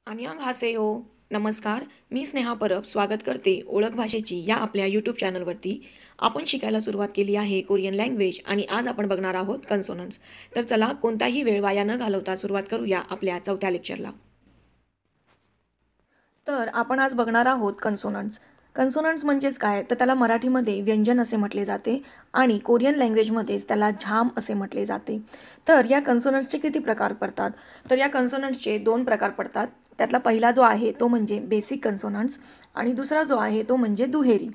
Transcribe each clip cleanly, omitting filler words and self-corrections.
안녕하세요. नमस्कार. मी स्नेहा परब स्वागत करते ओळख भाषेची या आपल्या यूट्यूब चॅनलवरती. आपण शिकायला सुरुवात केली आहे कोरियन लँग्वेज आणि आज आपण बघणार आहोत कन्सोनंट्स. तर चला कोणताही वेळ वाया न घालवता सुरुवात करूया आपल्या चौथ्या लेक्चरला. तर आपण आज बघणार आहोत कन्सोनंट्स. कन्सोनंट्स म्हणजेच काय तर त्याला मराठीमध्ये व्यंजन असे म्हटले जाते आणि कोरियन लँग्वेजमध्येच त्याला झाम असे म्हटले जाते. तर या कन्सोनंट्सचे किती प्रकार पडतात तर या कन्सोनंट्सचे 2 प्रकार पडतात. त्यातला पहिला जो आहे तो म्हणजे बेसिक कन्सोनंट्स आणि दुसरा जो आहे तो म्हणजे दुहेरी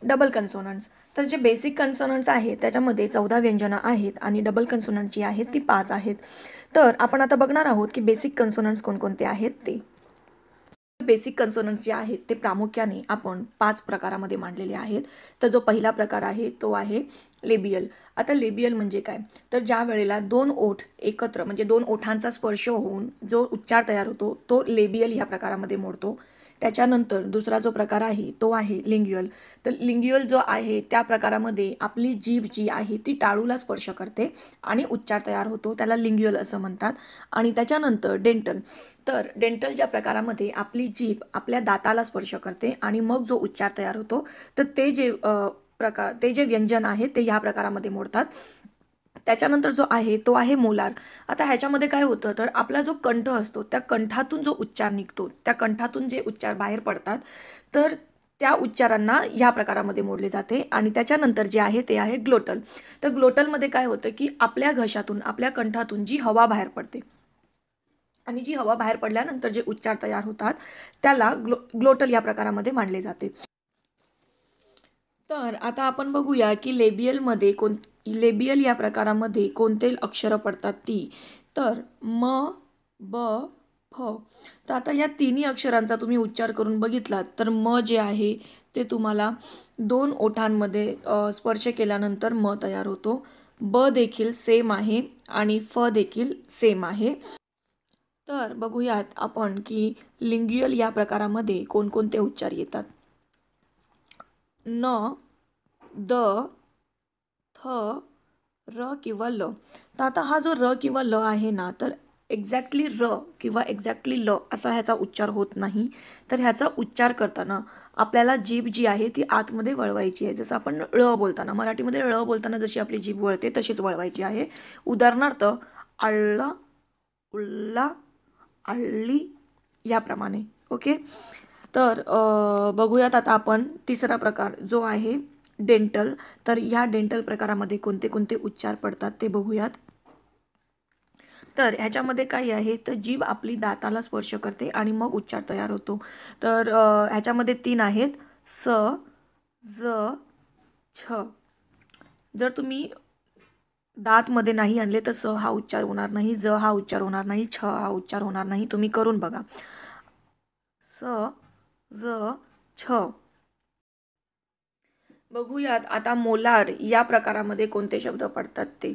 डबल कन्सोनंट्स. तर जे बेसिक कन्सोनंट्स आहेत त्याच्यामध्ये 14 व्यंजनं आहेत आणि डबल कन्सोनंट जी आहेत ती 5 आहेत. तर आपण आता बघणार आहोत की बेसिक कन्सोनंट्स कोणकोणते आहेत ते. बेसिक कन्सोनंट्स जे आहेत ते प्रामुख्याने आपण 5 प्रकारामध्ये मांडलेले आहेत. तर जो पहिला प्रकार आहे तो आहे लेबियल. आता लेबियल म्हणजे काय तर ज्या वेळेला 2 ओठ एकत्र म्हणजे 2 ओठांचा स्पर्श होऊन जो उच्चार तयार होतो तो लेबियल ह्या प्रकारामध्ये मोडतो. त्याच्यानंतर दुसरा जो प्रकार आहे तो आहे लिंग्युअल. तर लिंग्युअल जो आहे त्या प्रकारामध्ये आपली जीभ जी आहे ती टाळूला स्पर्श करते आणि उच्चार तयार होतो, त्याला लिंग्युअल असं म्हणतात. आणि त्याच्यानंतर डेंटल. तर डेंटल ज्या प्रकारामध्ये आपली जीभ आपल्या दाताला स्पर्श करते आणि मग जो उच्चार तयार होतो तर ते जे व्यंजन आहे ते ह्या प्रकारामध्ये मोडतात. त्याच्यानंतर जो आहे तो आहे मोलार. आता ह्याच्यामध्ये काय होतं तर आपला जो कंठ असतो त्या कंठातून जो उच्चार निघतो त्या कंठातून जे उच्चार बाहेर पडतात तर त्या उच्चारांना ह्या प्रकारामध्ये मोडले जाते. आणि त्याच्यानंतर जे आहे ते आहे ग्लोटल. तर ग्लोटलमध्ये काय होतं की आपल्या घशातून आपल्या कंठातून जी हवा बाहेर पडते आणि जी हवा बाहेर पडल्यानंतर जे उच्चार तयार होतात त्याला ग्लोटल या प्रकारामध्ये मांडले जाते. तर आता आपण बघूया की लेबियल या प्रकारामध्ये कोणते अक्षरं पडतात ती. तर म, ब, फ. तर आता या तिन्ही अक्षरांचा तुम्ही उच्चार करून बघितलात तर म जे आहे ते तुम्हाला 2 ओठांमध्ये स्पर्श केल्यानंतर म तयार होतो. ब देखील सेम आहे आणि फ देखील सेम आहे. तर बघूयात आपण की लिंग्युअल या प्रकारामध्ये कोणकोणते उच्चार येतात. न, द, थ, र किंवा ल. तर आता हा जो र किंवा ल आहे ना तर एक्झॅक्टली र किंवा एक्झॅक्टली ल असा ह्याचा उच्चार होत नाही. तर ह्याचा उच्चार करताना आपल्याला जीभ जी आहे ती आतमध्ये वळवायची आहे. जसं आपण ळ बोलताना मराठीमध्ये ळ बोलताना जशी आपली जीभ वळते तशीच वळवायची आहे. उदाहरणार्थ आळ्ळा, उल्ला, आळ्ळी याप्रमाणे. ओके. तर बघूयात आता आपण तिसरा प्रकार जो आहे डेंटल. तर ह्या डेंटल प्रकारामध्ये कोणते कोणते उच्चार पडतात ते बघूयात. तर ह्याच्यामध्ये काय आहे तर जीभ आपली दाताला स्पर्श करते आणि मग उच्चार तयार होतो. तर ह्याच्यामध्ये 3 आहेत स, ज, छ. जर तुम्ही दातमध्ये नाही आणले तर स हा उच्चार होणार नाही, ज हा उच्चार होणार नाही, छ हा उच्चार होणार नाही. तुम्ही करून बघा. स, ज, छ. बघूयात आता मोलार या प्रकारामध्ये कोणते शब्द पडतात ते.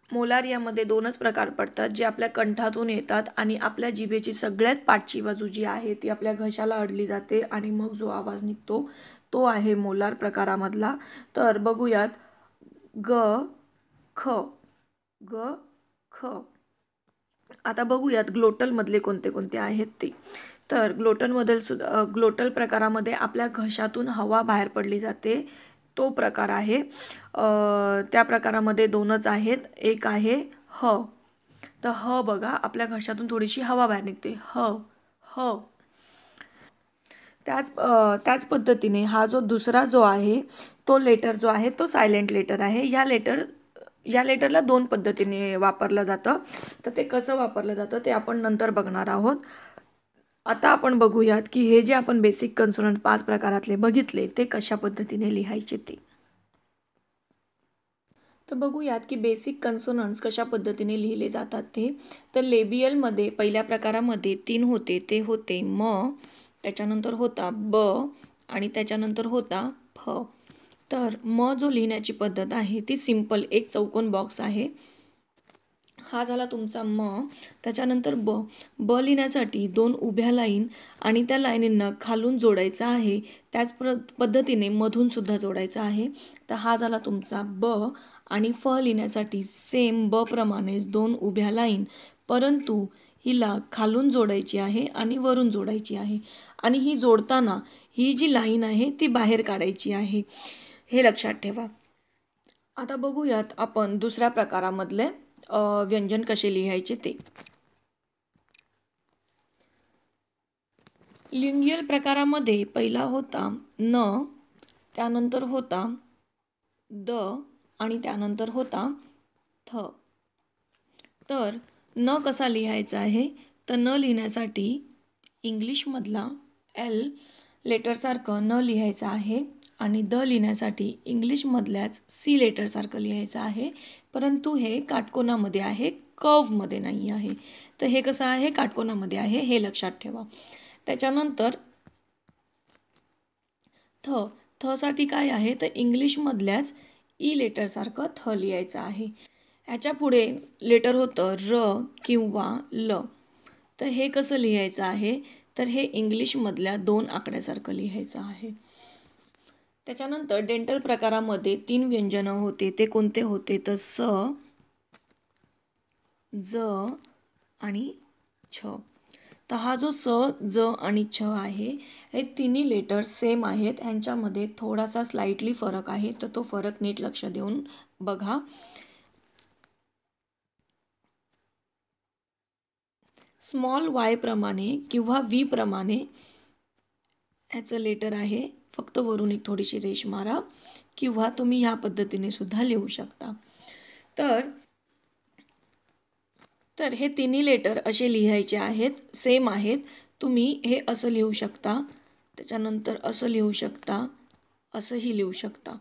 मोलार यामध्ये 2च प्रकार पडतात जे आपल्या कंठातून येतात आणि आपल्या जिभेची सगळ्यात पाठची बाजू जी आहे ती आपल्या घशाला अडली जाते आणि मग जो आवाज निघतो तो आहे मोलार प्रकारामधला. तर बघूयात ग, ख, ग, ख. आता बघूयात ग्लोटलमधले कोणते कोणते आहेत ते. तर ग्लोटल प्रकारामध्ये आपल्या घशातून हवा बाहेर पडली जाते तो प्रकार आहे. त्या प्रकारामध्ये 2च आहेत. एक आहे ह. तर ह बघा आपल्या घशातून थोडीशी हवा बाहेर निघते ह, ह. त्याच पद्धतीने हा जो दुसरा जो आहे तो लेटर जो आहे तो सायलेंट लेटर आहे. या लेटरला 2 पद्धतीने वापरलं जातं. तर ते कसं वापरलं जातं ते आपण नंतर बघणार आहोत. आता आपण बघूयात की हे जे आपण बेसिक कन्सोनंट 5 प्रकारातले बघितले ते कशा पद्धतीने लिहायचे ते. तर बघूयात की बेसिक कन्सोनंट्स कशा पद्धतीने लिहिले जातात ते. तर लेबियलमध्ये पहिल्या प्रकारामध्ये 3 होते ते होते म, त्याच्यानंतर होता ब आणि त्याच्यानंतर होता फ. तर म जो लिहिण्याची पद्धत आहे ती सिंपल एक चौकोन बॉक्स आहे. हा झाला तुमचा म. त्याच्यानंतर ब. ब लिहिण्यासाठी 2 उभ्या लाईन आणि त्या लाईनींना खालून जोडायचं आहे. त्याच पद्धतीने मधून सुद्धा जोडायचं आहे. तर हा झाला तुमचा ब. आणि फ लिहिण्यासाठी सेम ब प्रमाणे 2 उभ्या लाईन, परंतु हिला खालून जोडायची आहे आणि वरून जोडायची आहे. आणि ही जोडताना ही जी लाईन आहे ती बाहेर काढायची आहे, हे लक्षात ठेवा. आता बघूयात आपण दुसऱ्या प्रकारामधले व्यंजन कसे लिहायचे ते. लिंग्युअल प्रकारामध्ये पहिला होता न, त्यानंतर होता द आणि त्यानंतर होता थ. तर न कसा लिहायचा आहे, तर न लिहिण्यासाठी इंग्लिशमधला एल लेटरसारखं न लिहायचं आहे आणि द लिहिण्यासाठी इंग्लिशमधल्याच सी लेटरसारखं लिहायचं आहे, परंतु हे काटकोनामध्ये आहे, कर्वमध्ये नाही आहे. तर हे कसं आहे, काटकोनामध्ये आहे, हे लक्षात ठेवा. त्याच्यानंतर थ. थसाठी काय आहे, तर इंग्लिशमधल्याच ई लेटरसारखं थ लिहायचं आहे. ह्याच्या पुढे लेटर होतं र किंवा ल. तर हे कसं लिहायचं आहे, तर हे इंग्लिशमधल्या 2 आकड्यासारखं लिहायचं आहे. त्याच्यानंतर डेंटल प्रकारामध्ये 3 व्यंजनं होते. ते कोणते होते, तर स, ज आणि छ. तर हा जो स, ज आणि छ आहे, हे तिन्ही लेटर सेम आहेत. ह्यांच्यामध्ये थोडासा स्लाइटली फरक आहे, तर तो फरक नीट लक्ष देऊन बघा. स्मॉल वाय प्रमाणे किंवा व्ही प्रमाणे ह्याचं लेटर आहे. फक्त वरून एक थोडीशी रेष मारा किंवा तुम्ही ह्या पद्धतीने सुद्धा लिहू शकता. तर हे तिन्ही लेटर असे लिहायचे आहेत, सेम आहेत. तुम्ही हे असं लिहू शकता, त्याच्यानंतर असं लिहू शकता, असंही लिहू शकता.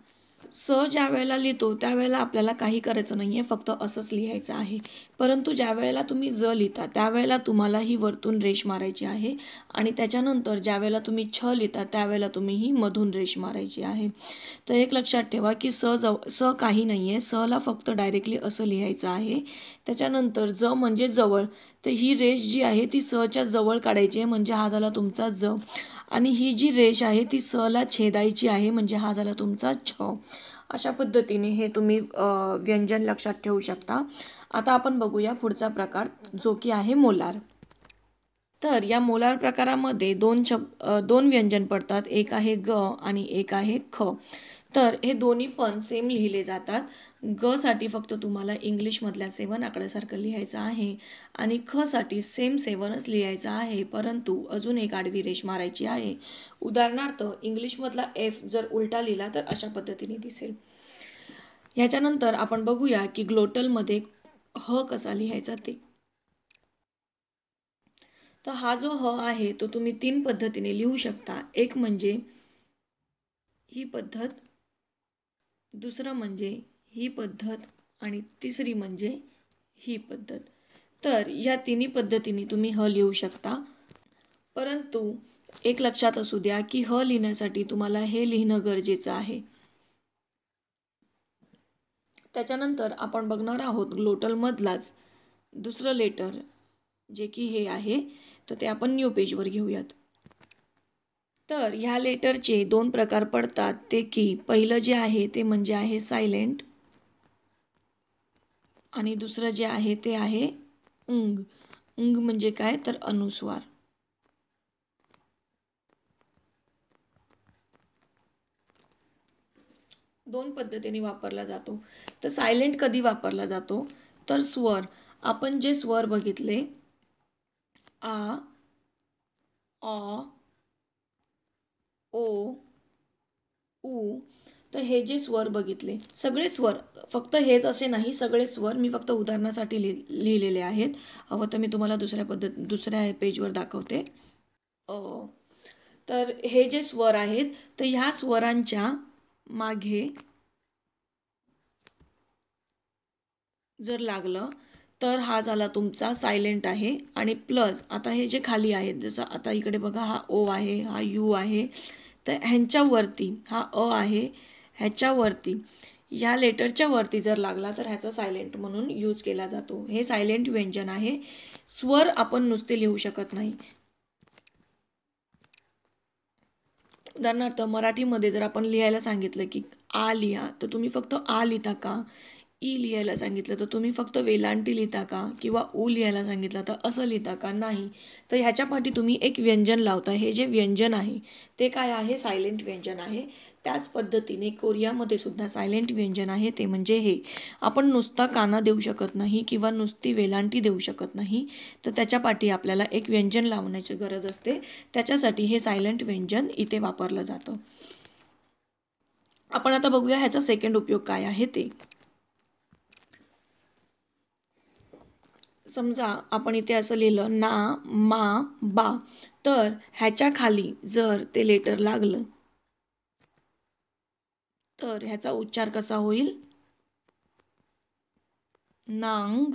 स ज्या वेळेला लिहितो त्यावेळेला आपल्याला काही करायचं नाही आहे, फक्त असंच लिहायचं आहे. परंतु ज्या वेळेला तुम्ही ज लिहिता त्यावेळेला तुम्हाला ही वरतून रेष मारायची आहे आणि त्याच्यानंतर ज्या वेळेला तुम्ही छ लिहिता त्यावेळेला तुम्ही ही मधून रेष मारायची आहे. तर एक लक्षात ठेवा की स काही नाही आहे, सला फक्त डायरेक्टली असं लिहायचं आहे. त्याच्यानंतर ज म्हणजे जवळ, तर ही रेष जी आहे ती सच्या जवळ काढायची आहे, म्हणजे हा झाला तुमचा ज. आणि ही जी रेष आहे ती सला छेदायची आहे, म्हणजे हा झाला तुमचा छ. अशा पद्धतीने हे तुम्ही व्यंजन लक्षात ठेवू शकता. आता आपण बघूया पुढचा प्रकार, जो की आहे मोलार. तर या मोलार प्रकारामध्ये 2 व्यंजन पडतात. एक आहे ग आणि एक आहे ख. तर हे दोन्ही पण सेम लिहिले जातात. ग साठी फक्त तुम्हाला इंग्लिशमधल्या 7 आकड्यासारखं लिहायचं आहे आणि ख साठी सेम 7च लिहायचं आहे, परंतु अजून एक आडवी रेष मारायची आहे. उदाहरणार्थ इंग्लिशमधला एफ जर उलटा लिहिला तर अशा पद्धतीने दिसेल. ह्याच्यानंतर आपण बघूया की ग्लोटलमध्ये ह कसा लिहायचा ते. तर हा जो ह आहे तो तुम्ही 3 पद्धतीने लिहू शकता. एक म्हणजे ही पद्धत, दुसरं म्हणजे ही पद्धत आणि तिसरी म्हणजे ही पद्धत. तर या तिन्ही पद्धतीने तुम्ही ह लिहू शकता, परंतु एक लक्षात असू द्या की ह लिहिण्यासाठी तुम्हाला हे लिहिणं गरजेचं आहे. त्याच्यानंतर आपण बघणार आहोत ग्लोटलमधलाच दुसरं लेटर, जे की हे आहे, तर ते आपण न्यू पेजवर घेऊयात. तर ह्या लेटरचे 2 प्रकार पडतात. ते की पहिलं जे आहे ते म्हणजे आहे सायलेंट आणि दुसरं जे आहे ते आहे उंग. उंग म्हणजे काय, तर अनुस्वार. दोन पद्धतीने वापरला जातो. तर सायलेंट कधी वापरला जातो, तर स्वर, आपण जे स्वर बघितले आ, अ, ओ, उ, तर हे जे स्वर बघितले, सगळे स्वर, फक्त हेच असे नाही, सगळे स्वर मी फक्त उदाहरणासाठी लिहिलेले आहेत. हवं तर मी तुम्हाला दुसऱ्या पेजवर दाखवते. तर हे जे स्वर आहेत, तर ह्या स्वरांच्या मागे जर लागलं तर हा झाला तुमचा सायलेंट आहे. आणि प्लस आता हे जे खाली आहेत, जसं आता इकडे बघा, हा ओ आहे, हा यू आहे, तर ह्यांच्यावरती हा अ आहे, ह्याच्यावरती ह्या लेटरच्या वरती जर लागला तर ह्याचा सायलेंट म्हणून यूज केला जातो. हे सायलेंट व्यंजन आहे. स्वर आपण नुसते लिहू शकत नाही. उदाहरणार्थ मराठीमध्ये जर आपण लिहायला सांगितलं की आ लिहा, तर तुम्ही फक्त आ लिहिता का? ई लिहायला सांगितलं तर तुम्ही फक्त वेलांटी लिहिता का? किंवा ऊ लिहायला सांगितलं तर असं लिहिता का? नाही. तर ह्याच्या पाठी तुम्ही एक व्यंजन लावता. हे जे व्यंजन आहे ते काय आहे? सायलेंट व्यंजन आहे. त्याच पद्धतीने कोरियामध्ये सुद्धा सायलेंट व्यंजन आहे, ते म्हणजे हे. आपण नुसता काना देऊ शकत नाही किंवा नुसती वेलांटी देऊ शकत नाही, तर त्याच्या पाठी आपल्याला एक व्यंजन लावण्याची गरज असते. त्याच्यासाठी हे सायलेंट व्यंजन इथे वापरलं जातं. आपण आता बघूया ह्याचा सेकंड उपयोग काय आहे ते. समजा आपण इथे असं लिहिलं ना, मा, बा, तर ह्याच्या खाली जर ते लेटर लागलं तर ह्याचा उच्चार कसा होईल? नांग,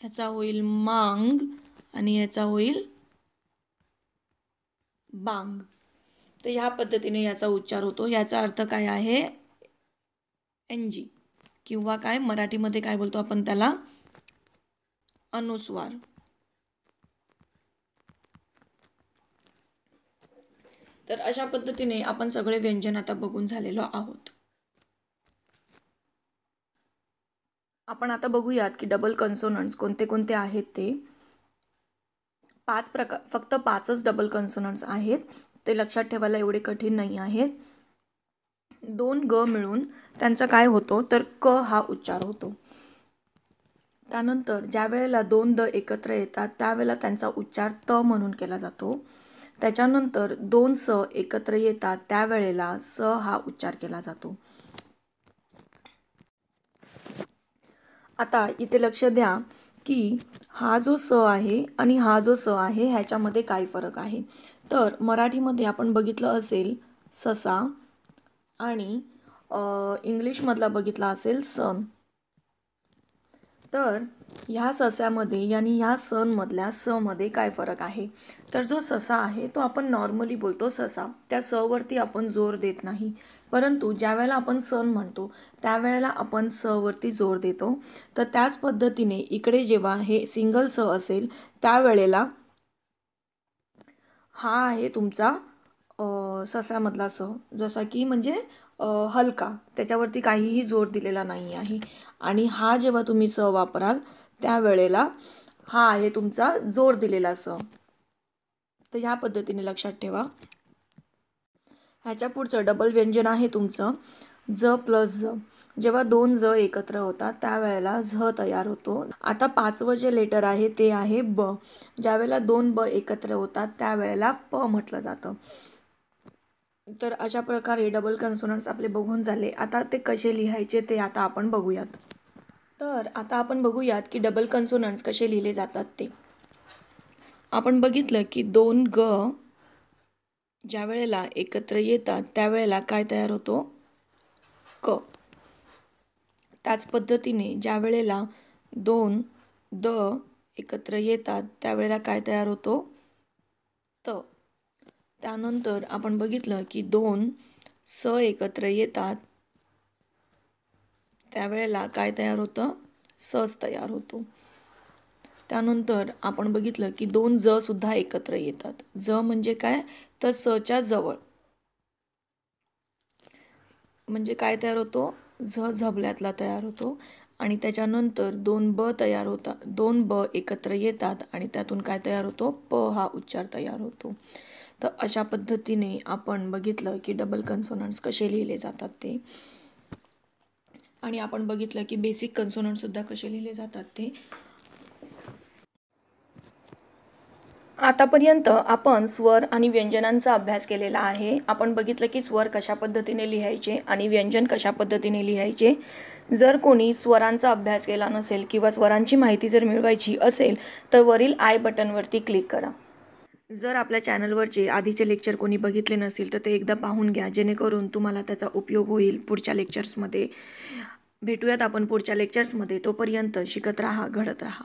ह्याचा होईल मांग आणि ह्याचा होईल बांग. तर ह्या पद्धतीने याचा उच्चार होतो. याचा अर्थ काय आहे? एनजी, किंवा काय मराठीमध्ये काय बोलतो आपण त्याला? अनुस्वार. तर अशा पद्धतीने आपण सगळे व्यंजन आता बघून झालेलो आहोत. आपण आता बघूयात की डबल कन्सोनंट्स कोणते कोणते आहेत ते. फक्त 5च डबल कन्सोनंट्स आहेत. ते लक्षात ठेवायला एवढे कठीण नाही आहेत. 2 ग मिळून त्यांचा काय होतो तर क हा उच्चार होतो. त्यानंतर ज्या वेळेला 2 द एकत्र येतात त्यावेळेला त्यांचा उच्चार त म्हणून केला जातो. त्याच्यानंतर 2 स एकत्र येतात त्यावेळेला स हा उच्चार केला जातो. आता इथे लक्ष द्या की हा जो स आहे आणि हा जो स आहे ह्याच्यामध्ये काय फरक आहे. तर मराठीमध्ये आपण बघितलं असेल ससा आणि इंग्लिशमधला बघितला असेल सन. तर ह्या सस्यामध्ये आणि ह्या सनमधल्या स मध्ये काय फरक आहे. तर जो ससा आहे तो आपण नॉर्मली बोलतो ससा, त्या स वरती आपण जोर देत नाही. परंतु ज्या वेळेला आपण सन म्हणतो त्यावेळेला आपण स वरती जोर देतो. तर त्याच पद्धतीने इकडे जेव्हा हे सिंगल स असेल त्यावेळेला हा आहे तुमचा सस्यामधला स, जसा की म्हणजे हलका, त्याच्यावरती काहीही जोर दिलेला नाही आहे. आणि हा जेव्हा तुम्ही स वापराल त्यावेळेला हा आहे तुमचा जोर दिलेला स. तर ह्या पद्धतीने लक्षात ठेवा. ह्याच्या पुढचं डबल व्यंजन आहे तुमचं ज प्लस ज. जेव्हा 2 ज एकत्र होतात त्यावेळेला झ तयार होतो. आता 5वं जे लेटर आहे ते आहे ब. ज्यावेळेला 2 ब एकत्र होतात त्यावेळेला प म्हटलं जातं. तर अशा प्रकारे डबल कन्सोनंट्स आपले बघून झाले. आता ते कसे लिहायचे ते आता आपण बघूयात. तर आता आपण बघूयात की डबल कन्सोनंट्स कसे लिहिले जातात ते. आपण बघितलं की 2 ग ज्या वेळेला एकत्र येतात त्यावेळेला काय तयार होतो? क. त्याच पद्धतीने ज्या वेळेला 2 द एकत्र येतात त्यावेळेला काय तयार होतो? त. त्यानंतर आपण बघितलं की 2 स एकत्र येतात त्यावेळेला काय तयार होतं? सच तयार होतो. त्यानंतर आपण बघितलं की 2 ज सुद्धा एकत्र येतात. ज म्हणजे काय तर सच्या जवळ, म्हणजे काय तयार होतो? झ झबल्यातला तयार होतो. आणि त्याच्यानंतर 2 ब तयार होतात, 2 ब एकत्र येतात आणि त्यातून काय तयार होतो? प हा उच्चार तयार होतो. तर अशा पद्धतीने आपण बघितलं की डबल कन्सोनंट्स कसे लिहिले जातात ते. आणि आपण बघितलं की बेसिक कन्सोनंट सुद्धा कसे लिहिले जातात ते. आतापर्यंत आपण स्वर आणि व्यंजनांचा अभ्यास केलेला आहे. आपण बघितलं की स्वर कशा पद्धतीने लिहायचे आणि व्यंजन कशा पद्धतीने लिहायचे. जर कोणी स्वरांचा अभ्यास केला नसेल किंवा स्वरांची माहिती जर मिळवायची असेल तर वरील आय बटनवरती क्लिक करा. जर आपल्या चॅनलवरचे आधीचे लेक्चर कोणी बघितले नसेल तर ते एकदा पाहून घ्या, जेणेकरून तुम्हाला त्याचा उपयोग होईल पुढच्या लेक्चर्समध्ये. भेटूयात आपण पुढच्या लेक्चर्समध्ये. तोपर्यंत शिकत राहा, घडत राहा.